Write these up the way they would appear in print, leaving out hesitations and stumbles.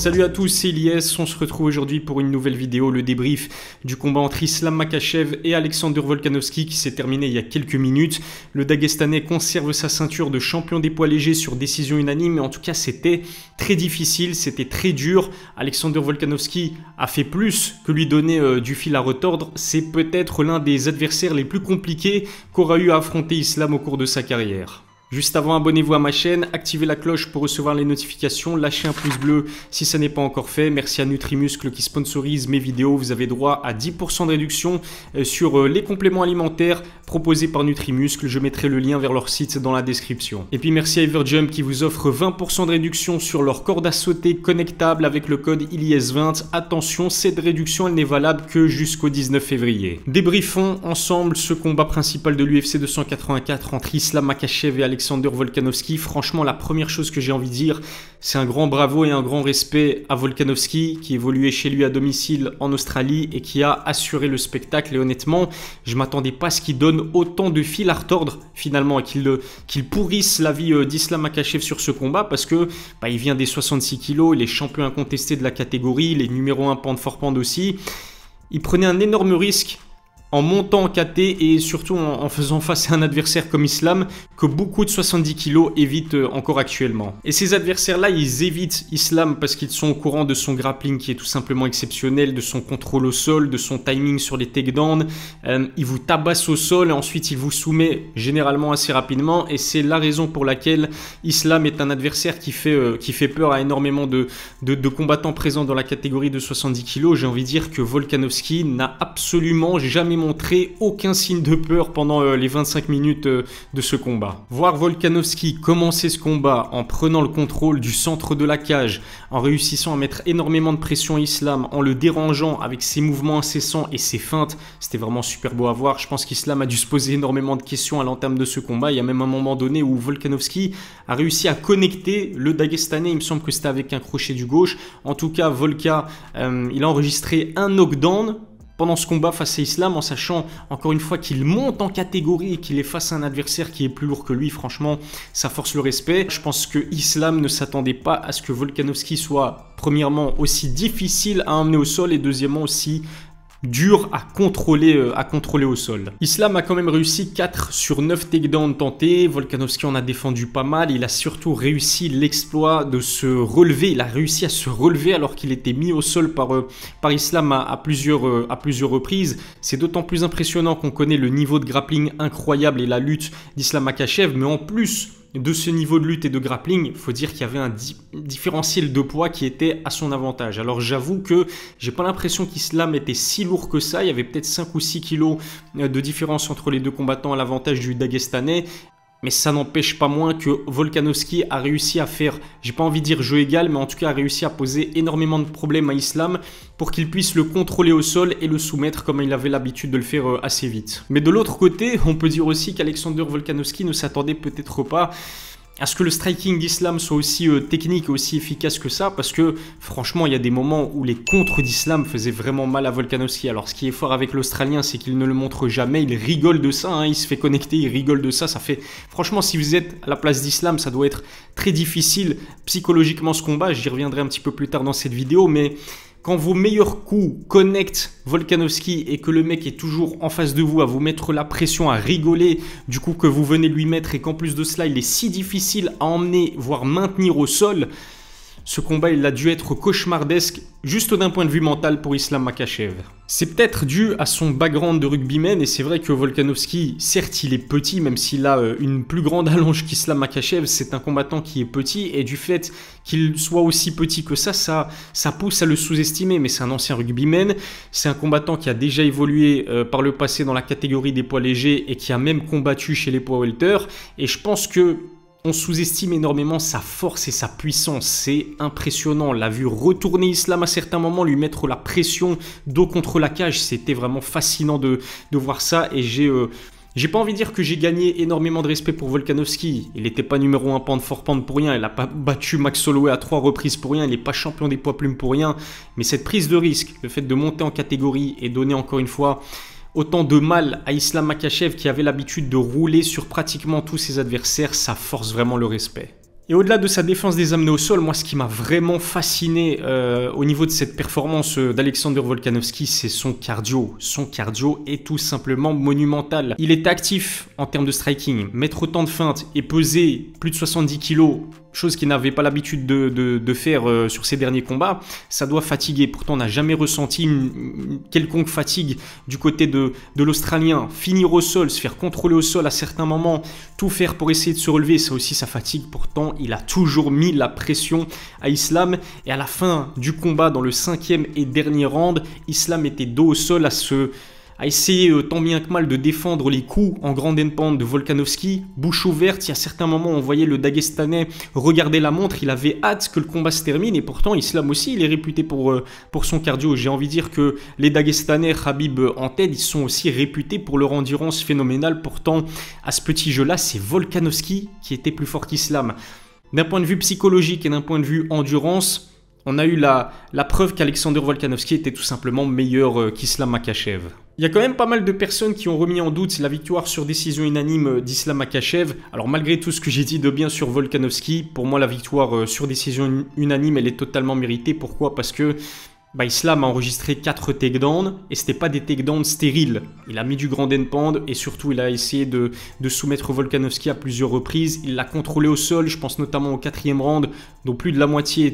Salut à tous, c'est Elias, on se retrouve aujourd'hui pour une nouvelle vidéo, le débrief du combat entre Islam Makhachev et Alexander Volkanovski qui s'est terminé il y a quelques minutes. Le Daguestanais conserve sa ceinture de champion des poids légers sur décision unanime, mais en tout cas c'était très difficile, c'était très dur. Alexander Volkanovski a fait plus que lui donner du fil à retordre. C'est peut-être l'un des adversaires les plus compliqués qu'aura eu à affronter Islam au cours de sa carrière. Juste avant, abonnez-vous à ma chaîne, activez la cloche pour recevoir les notifications, lâchez un pouce bleu si ça n'est pas encore fait. Merci à Nutrimuscle qui sponsorise mes vidéos. Vous avez droit à 10% de réduction sur les compléments alimentaires proposés par Nutrimuscle. Je mettrai le lien vers leur site dans la description. Et puis merci à Everjump qui vous offre 20% de réduction sur leur corde à sauter connectable avec le code ILIES20. Attention, cette réduction elle n'est valable que jusqu'au 19 février. Débriefons ensemble ce combat principal de l'UFC 284 entre Islam Makhachev et Alexander Volkanovski. Franchement, la première chose que j'ai envie de dire, c'est un grand bravo et un grand respect à Volkanovski qui évoluait chez lui à domicile en Australie et qui a assuré le spectacle. Et honnêtement, je ne m'attendais pas à ce qu'il donne autant de fil à retordre finalement et qu'il pourrisse la vie d'Islam Makhachev sur ce combat parce que il vient des 66 kilos, il est champion incontesté de la catégorie, il est numéro 1 pound for pound aussi. Il prenait un énorme risque en montant en KT et surtout en faisant face à un adversaire comme Islam que beaucoup de 70 kilos évitent encore actuellement. Et ces adversaires-là, ils évitent Islam parce qu'ils sont au courant de son grappling qui est tout simplement exceptionnel, de son contrôle au sol, de son timing sur les takedowns. Il vous tabasse au sol et ensuite il vous soumet généralement assez rapidement et c'est la raison pour laquelle Islam est un adversaire qui fait peur à énormément de combattants présents dans la catégorie de 70 kilos. J'ai envie de dire que Volkanovski n'a absolument jamais montré aucun signe de peur pendant les 25 minutes de ce combat. Voir Volkanovski commencer ce combat en prenant le contrôle du centre de la cage, en réussissant à mettre énormément de pression à Islam, en le dérangeant avec ses mouvements incessants et ses feintes, c'était vraiment super beau à voir. Je pense qu'Islam a dû se poser énormément de questions à l'entame de ce combat. Il y a même un moment donné où Volkanovski a réussi à connecter le Daguestanais, il me semble que c'était avec un crochet du gauche. En tout cas, Volka, il a enregistré un knockdown pendant ce combat face à Islam, en sachant encore une fois qu'il monte en catégorie et qu'il est face à un adversaire qui est plus lourd que lui. Franchement, ça force le respect. Je pense que Islam ne s'attendait pas à ce que Volkanovski soit premièrement aussi difficile à emmener au sol et deuxièmement aussi dur à contrôler au sol. Islam a quand même réussi 4 sur 9 takedowns tentés. Volkanovski en a défendu pas mal. Il a surtout réussi l'exploit de se relever. Il a réussi à se relever alors qu'il était mis au sol par Islam à plusieurs reprises. C'est d'autant plus impressionnant qu'on connaît le niveau de grappling incroyable et la lutte d'Islam Makhachev. Mais en plus de ce niveau de lutte et de grappling, il faut dire qu'il y avait un différentiel de poids qui était à son avantage. Alors j'avoue que j'ai pas l'impression qu'Islam était si lourd que ça. Il y avait peut-être 5 ou 6 kilos de différence entre les deux combattants à l'avantage du Daguestanais. Mais ça n'empêche pas moins que Volkanovski a réussi à faire, j'ai pas envie de dire jeu égal, mais en tout cas a réussi à poser énormément de problèmes à Islam pour qu'il puisse le contrôler au sol et le soumettre comme il avait l'habitude de le faire assez vite. Mais de l'autre côté, on peut dire aussi qu'Alexander Volkanovski ne s'attendait peut-être pas à ce que le striking d'Islam soit aussi technique et aussi efficace que ça, parce que franchement il y a des moments où les contres d'Islam faisaient vraiment mal à Volkanovski. Alors ce qui est fort avec l'Australien, c'est qu'il ne le montre jamais, il rigole de ça, hein, il se fait connecter, il rigole de ça, ça fait... Franchement, si vous êtes à la place d'Islam, ça doit être très difficile psychologiquement ce combat, j'y reviendrai un petit peu plus tard dans cette vidéo, mais quand vos meilleurs coups connectent Volkanovski et que le mec est toujours en face de vous à vous mettre la pression, à rigoler du coup que vous venez lui mettre et qu'en plus de cela, il est si difficile à emmener, voire maintenir au sol, ce combat, il a dû être cauchemardesque juste d'un point de vue mental pour Islam Makhachev. C'est peut-être dû à son background de rugbyman et c'est vrai que Volkanovski, certes, il est petit, même s'il a une plus grande allonge qu'Islam Makhachev, c'est un combattant qui est petit et du fait qu'il soit aussi petit que ça pousse à le sous-estimer, mais c'est un ancien rugbyman, c'est un combattant qui a déjà évolué par le passé dans la catégorie des poids légers et qui a même combattu chez les poids welter et je pense que on sous-estime énormément sa force et sa puissance, c'est impressionnant. On l'a vu retourner Islam à certains moments, lui mettre la pression dos contre la cage, c'était vraiment fascinant de voir ça et j'ai pas envie de dire que j'ai gagné énormément de respect pour Volkanovski. Il n'était pas numéro 1 pound for pound pour rien, il n'a pas battu Max Holloway à 3 reprises pour rien, il n'est pas champion des poids plumes pour rien. Mais cette prise de risque, le fait de monter en catégorie et donner encore une fois autant de mal à Islam Makhachev qui avait l'habitude de rouler sur pratiquement tous ses adversaires, ça force vraiment le respect. Et au-delà de sa défense des amenés au sol, moi ce qui m'a vraiment fasciné au niveau de cette performance d'Alexander Volkanovski, c'est son cardio. Son cardio est tout simplement monumental. Il est actif en termes de striking, mettre autant de feintes et peser plus de 70 kg, chose qu'il n'avait pas l'habitude de faire sur ses derniers combats, ça doit fatiguer. Pourtant, on n'a jamais ressenti une quelconque fatigue du côté de l'Australien. Finir au sol, se faire contrôler au sol à certains moments, tout faire pour essayer de se relever, ça aussi, ça fatigue. Pourtant, il a toujours mis la pression à Islam. Et à la fin du combat, dans le 5e et dernier round, Islam était dos au sol à essayer tant bien que mal de défendre les coups en grande pound de Volkanovski, bouche ouverte. Il y a certains moments où on voyait le Dagestanais regarder la montre, il avait hâte que le combat se termine, et pourtant Islam aussi, il est réputé pour son cardio. J'ai envie de dire que les Dagestanais, Khabib en tête, ils sont aussi réputés pour leur endurance phénoménale. Pourtant, à ce petit jeu-là, c'est Volkanovski qui était plus fort qu'Islam. D'un point de vue psychologique et d'un point de vue endurance, on a eu la preuve qu'Alexander Volkanovski était tout simplement meilleur qu'Islam Makhachev. Il y a quand même pas mal de personnes qui ont remis en doute la victoire sur décision unanime d'Islam Makhachev. Alors malgré tout ce que j'ai dit de bien sur Volkanovski, pour moi la victoire sur décision unanime, elle est totalement méritée. Pourquoi? Parce que Islam a enregistré 4 takedowns et ce n'était pas des takedowns stériles. Il a mis du grand pound et surtout il a essayé de soumettre Volkanovski à plusieurs reprises. Il l'a contrôlé au sol, je pense notamment au 4e round, dont plus de la moitié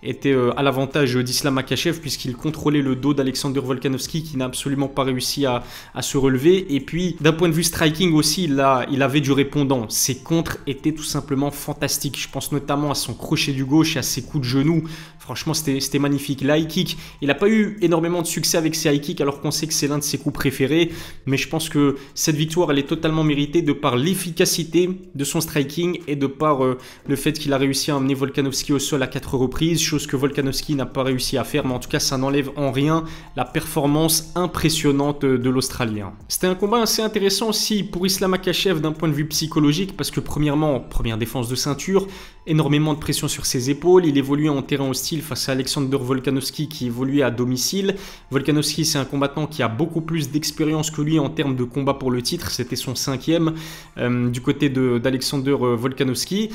était à l'avantage d'Islam Makhachev puisqu'il contrôlait le dos d'Alexander Volkanovski qui n'a absolument pas réussi à se relever. Et puis d'un point de vue striking aussi, il avait du répondant. Ses contres étaient tout simplement fantastiques. Je pense notamment à son crochet du gauche et à ses coups de genou. Franchement, c'était magnifique. La high kick, il n'a pas eu énormément de succès avec ses high kicks alors qu'on sait que c'est l'un de ses coups préférés. Mais je pense que cette victoire, elle est totalement méritée de par l'efficacité de son striking et de par le fait qu'il a réussi à amener Volkanovski au sol à 4 reprises, chose que Volkanovski n'a pas réussi à faire. Mais en tout cas, ça n'enlève en rien la performance impressionnante de l'Australien. C'était un combat assez intéressant aussi pour Islam Makhachev d'un point de vue psychologique parce que premièrement, première défense de ceinture, énormément de pression sur ses épaules. Il évoluait en terrain hostile face à Alexander Volkanovski qui évoluait à domicile. Volkanovski, c'est un combattant qui a beaucoup plus d'expérience que lui en termes de combat pour le titre. C'était son 5e du côté d'Alexander Volkanovski.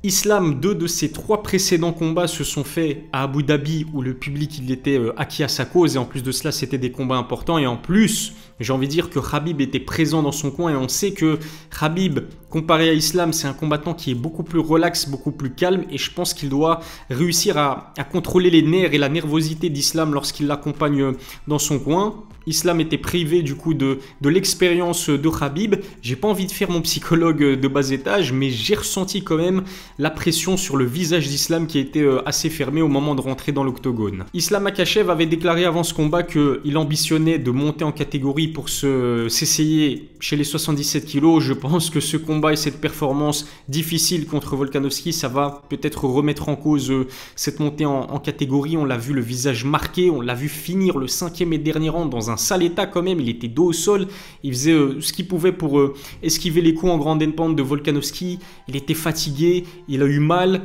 Islam, 2 de ses 3 précédents combats se sont faits à Abu Dhabi où le public il était acquis à sa cause et en plus de cela c'était des combats importants et en plus j'ai envie de dire que Khabib était présent dans son coin et on sait que Khabib comparé à Islam c'est un combattant qui est beaucoup plus relax, beaucoup plus calme et je pense qu'il doit réussir à contrôler les nerfs et la nervosité d'Islam lorsqu'il l'accompagne dans son coin. Islam était privé du coup de l'expérience de Khabib. J'ai pas envie de faire mon psychologue de bas étage, mais j'ai ressenti quand même la pression sur le visage d'Islam qui était assez fermé au moment de rentrer dans l'octogone. Islam Makhachev avait déclaré avant ce combat qu'il ambitionnait de monter en catégorie pour s'essayer chez les 77 kg. Je pense que ce combat et cette performance difficile contre Volkanovski, ça va peut-être remettre en cause cette montée en catégorie. On l'a vu le visage marqué, on l'a vu finir le 5e et dernier round dans un sale état quand même, il était dos au sol, il faisait ce qu'il pouvait pour esquiver les coups en grande pound de Volkanovski, il était fatigué, il a eu mal,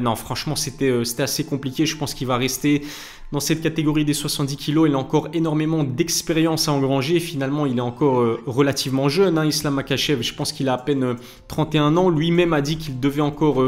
non franchement c'était assez compliqué, je pense qu'il va rester dans cette catégorie des 70 kg, il a encore énormément d'expérience à engranger, finalement il est encore relativement jeune, Islam Makhachev, je pense qu'il a à peine 31 ans, lui-même a dit qu'il devait encore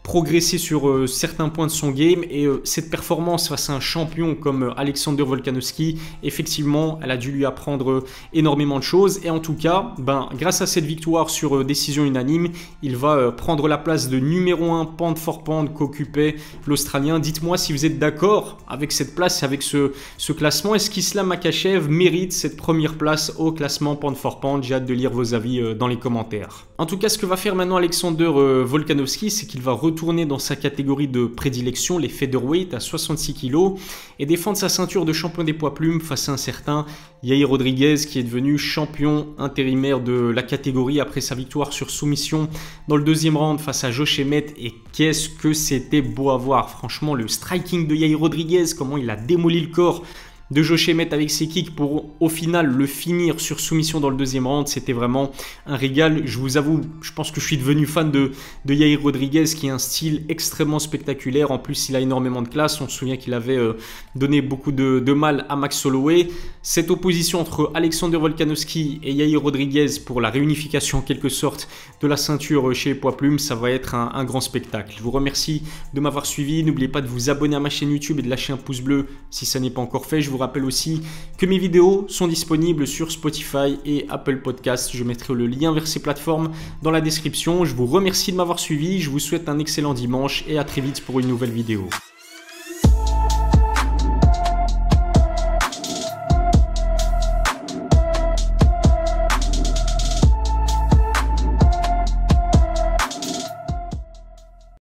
progresser sur certains points de son game et cette performance face à un champion comme Alexander Volkanovski, effectivement, elle a dû lui apprendre énormément de choses et en tout cas, grâce à cette victoire sur décision unanime, il va prendre la place de numéro 1 pound for pound qu'occupait l'Australien. Dites-moi si vous êtes d'accord avec cette place et avec ce classement. Est-ce qu'Islam Makhachev mérite cette première place au classement pound for pound? J'ai hâte de lire vos avis dans les commentaires. En tout cas, ce que va faire maintenant Alexander Volkanovski, c'est qu'il va retourner dans sa catégorie de prédilection, les featherweight à 66 kg et défendre sa ceinture de champion des poids plumes face à un certain Yair Rodriguez qui est devenu champion intérimaire de la catégorie après sa victoire sur soumission dans le 2e round face à Josh Emmett. Et qu'est-ce que c'était beau à voir, franchement, le striking de Yair Rodriguez, comment il a démoli le corps de Josh Emmett avec ses kicks pour au final le finir sur soumission dans le deuxième round. C'était vraiment un régal. Je vous avoue, je pense que je suis devenu fan de Yair Rodriguez qui a un style extrêmement spectaculaire. En plus, il a énormément de classe. On se souvient qu'il avait donné beaucoup de mal à Max Holloway. Cette opposition entre Alexander Volkanovski et Yair Rodriguez pour la réunification en quelque sorte de la ceinture chez les poids plumes, ça va être un grand spectacle. Je vous remercie de m'avoir suivi. N'oubliez pas de vous abonner à ma chaîne YouTube et de lâcher un pouce bleu si ça n'est pas encore fait. Je vous rappelle aussi que mes vidéos sont disponibles sur Spotify et Apple Podcasts. Je mettrai le lien vers ces plateformes dans la description. Je vous remercie de m'avoir suivi. Je vous souhaite un excellent dimanche et à très vite pour une nouvelle vidéo.